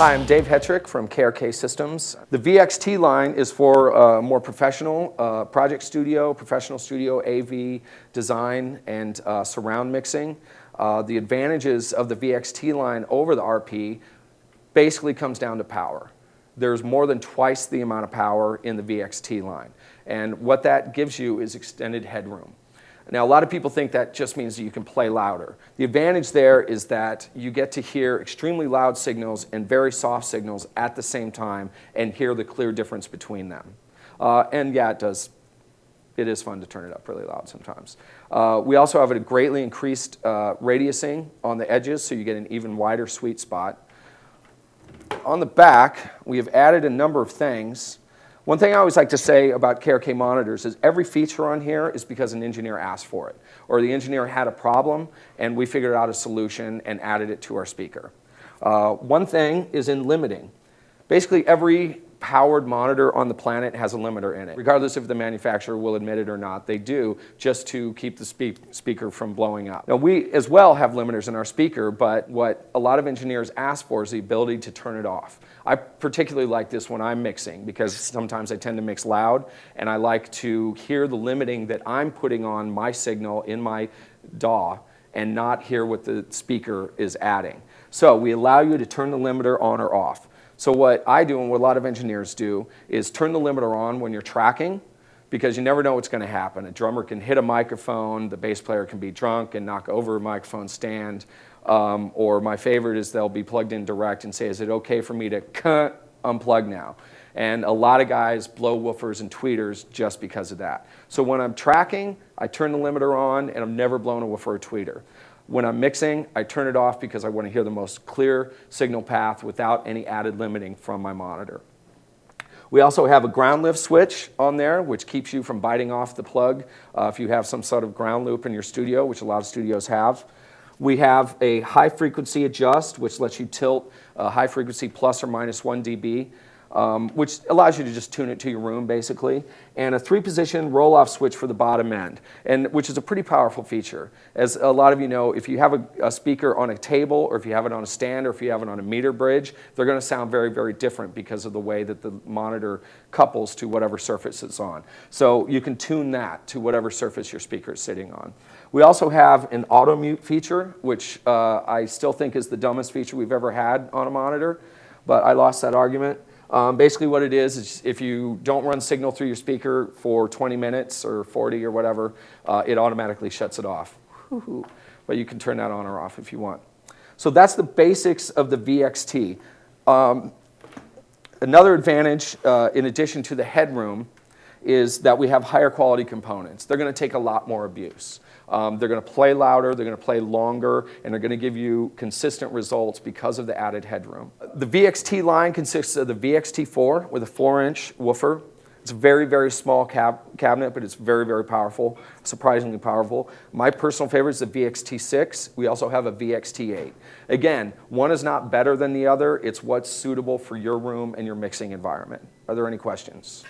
Hi, I'm Dave Hetrick from KRK Systems. The VXT line is for more professional project studio, professional studio, AV, design, and surround mixing. The advantages of the VXT line over the RP basically comes down to power. There's more than twice the amount of power in the VXT line. And what that gives you is extended headroom. Now, a lot of people think that just means that you can play louder. The advantage there is that you get to hear extremely loud signals and very soft signals at the same time and hear the clear difference between them. And yeah, it is fun to turn it up really loud sometimes. We also have a greatly increased radiusing on the edges, so you get an even wider sweet spot. On the back, we have added a number of things. One thing I always like to say about KRK monitors is every feature on here is because an engineer asked for it, or the engineer had a problem and we figured out a solution and added it to our speaker. One thing is in limiting. Basically every powered monitor on the planet has a limiter in it, regardless if the manufacturer will admit it or not. They do, just to keep the speaker from blowing up. Now, we as well have limiters in our speaker, but what a lot of engineers ask for is the ability to turn it off. I particularly like this when I'm mixing because sometimes I tend to mix loud and I like to hear the limiting that I'm putting on my signal in my DAW and not hear what the speaker is adding. So we allow you to turn the limiter on or off. So what I do and what a lot of engineers do is turn the limiter on when you're tracking because you never know what's going to happen. A drummer can hit a microphone, the bass player can be drunk and knock over a microphone stand, or my favorite is they'll be plugged in direct and say, is it okay for me to unplug now? And a lot of guys blow woofers and tweeters just because of that. So when I'm tracking, I turn the limiter on and I'm never blown a woofer or tweeter. When I'm mixing, I turn it off because I want to hear the most clear signal path without any added limiting from my monitor. We also have a ground lift switch on there, which keeps you from biting off the plug if you have some sort of ground loop in your studio, which a lot of studios have. We have a high frequency adjust, which lets you tilt high frequency plus or minus 1 dB. Which allows you to just tune it to your room, basically, and a 3-position roll-off switch for the bottom end, which is a pretty powerful feature. As a lot of you know, if you have a speaker on a table, or if you have it on a stand, or if you have it on a meter bridge, they're going to sound very, very different because of the way that the monitor couples to whatever surface it's on. So you can tune that to whatever surface your speaker is sitting on. We also have an auto mute feature, which I still think is the dumbest feature we've ever had on a monitor, but I lost that argument. Basically what it is if you don't run signal through your speaker for 20 minutes or 40 or whatever, it automatically shuts it off. But you can turn that on or off if you want. So that's the basics of the VXT. Another advantage, in addition to the headroom, is that we have higher quality components. They're going to take a lot more abuse. They're going to play louder, they're going to play longer, and they're going to give you consistent results because of the added headroom. The VXT line consists of the VXT4 with a 4-inch woofer. It's a very, very small cabinet, but it's very, very powerful, surprisingly powerful. My personal favorite is the VXT6. We also have a VXT8. Again, one is not better than the other. It's what's suitable for your room and your mixing environment. Are there any questions?